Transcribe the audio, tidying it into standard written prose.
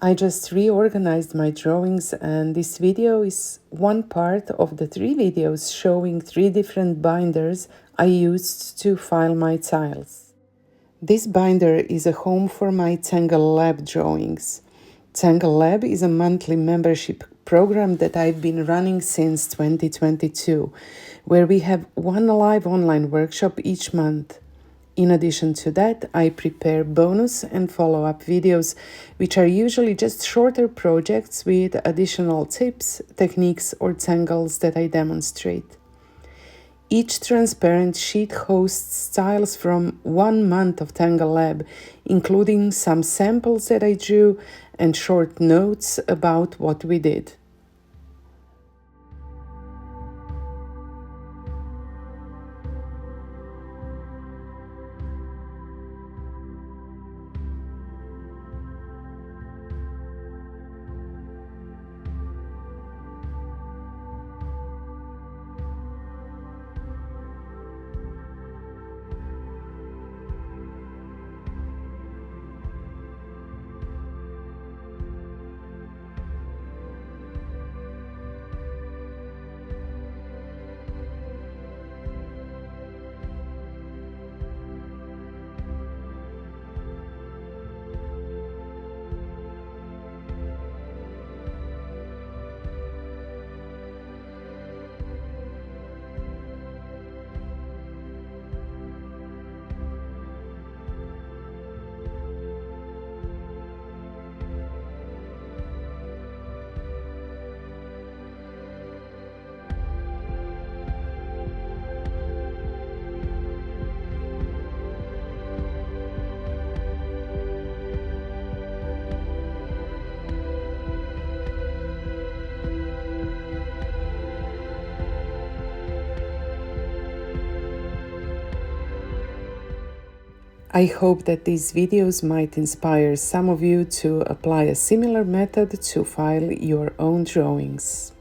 I just reorganized my drawings, and this video is one part of the 3 videos showing 3 different binders I used to file my tiles. This binder is a home for my Tangle Lab drawings. Tangle Lab is a monthly membership program that I've been running since 2022, where we have one live online workshop each month. In addition to that, I prepare bonus and follow-up videos, which are usually just shorter projects with additional tips, techniques, or tangles that I demonstrate. Each transparent sheet hosts tiles from 1 month of Tangle Lab, including some samples that I drew and short notes about what we did. I hope that these videos might inspire some of you to apply a similar method to file your own drawings.